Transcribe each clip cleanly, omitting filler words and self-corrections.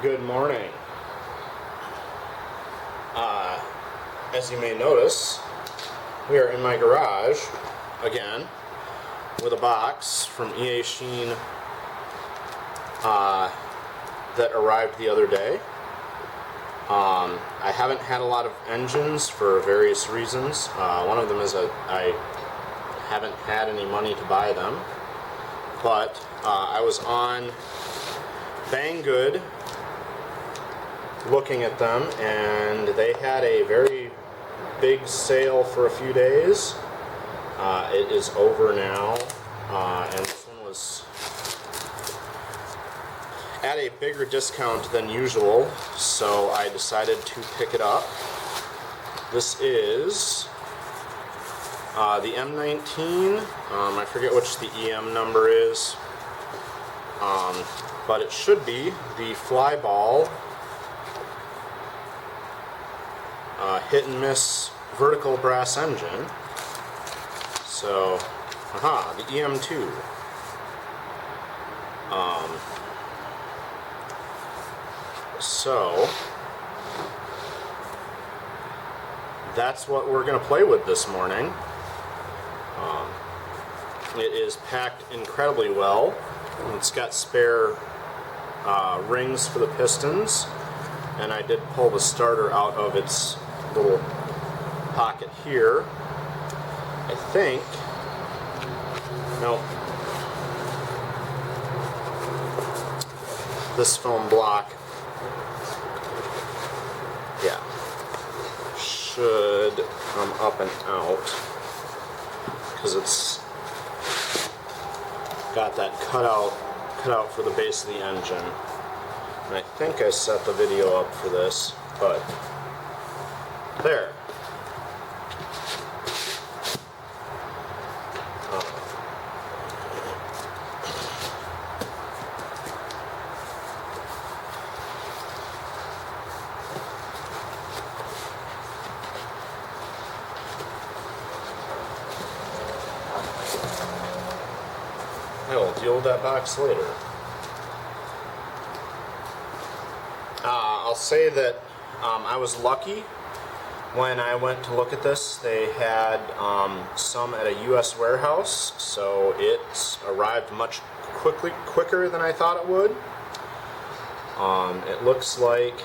Good morning. As you may notice, we are in my garage again with a box from EM2 that arrived the other day. I haven't had a lot of engines for various reasons. One of them is that I haven't had any money to buy them, but I was on Banggood looking at them, and they had a very big sale for a few days. It is over now, and this one was at a bigger discount than usual, so I decided to pick it up. This is the M19. I forget which the EM number is, but it should be the Flyball hit and miss vertical brass engine. So, the EM2. So that's what we're going to play with this morning. It is packed incredibly well. It's got spare rings for the pistons, and I did pull the starter out of its little pocket here. I think, no, this foam block, yeah, should come up and out, because it's got that cutout for the base of the engine. And I think I set the video up for this, but there. I will deal with that box later. I'll say that I was lucky when I went to look at this. They had some at a U.S. warehouse, so it arrived much quicker than I thought it would. It looks like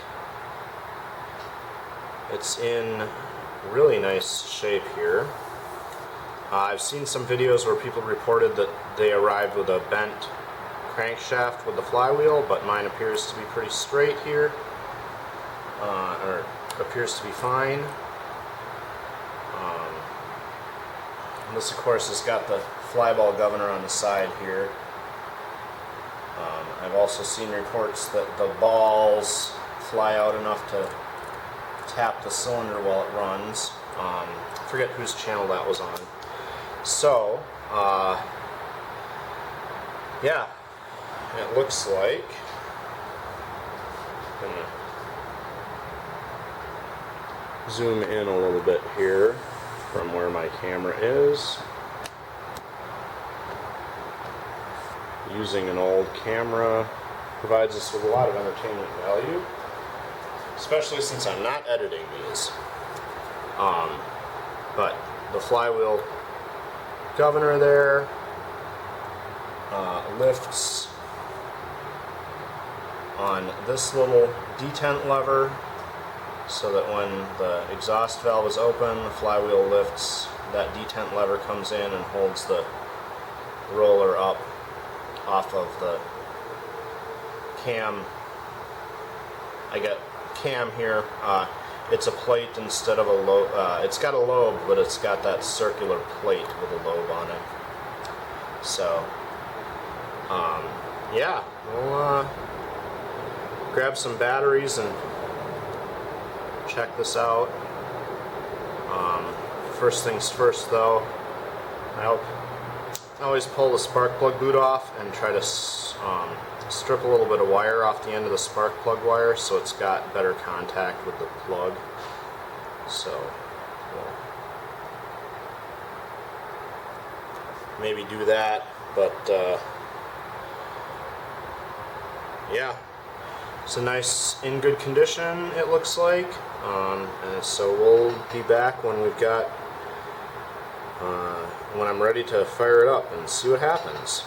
it's in really nice shape here. I've seen some videos where people reported that they arrived with a bent crankshaft with the flywheel, but mine appears to be pretty straight here, or appears to be fine. This, of course, has got the flyball governor on the side here. I've also seen reports that the balls fly out enough to tap the cylinder while it runs. I forget whose channel that was on. So, yeah, it looks like, I'm gonna zoom in a little bit here from where my camera is. Using an old camera provides us with a lot of entertainment value, especially since I'm not editing these. But the flywheel governor there lifts on this little detent lever, so that when the exhaust valve is open, the flywheel lifts, that detent lever comes in and holds the roller up off of the cam. I got cam here. It's a plate instead of a lobe. It's got a lobe, but it's got that circular plate with a lobe on it. So, yeah, we'll grab some batteries and check this out. First things first, though, I always pull the spark plug boot off and try to strip a little bit of wire off the end of the spark plug wire so it's got better contact with the plug. So we'll maybe do that, but yeah, It's a nice, in good condition, it looks like. And so we'll be back when we've got, when I'm ready to fire it up and see what happens.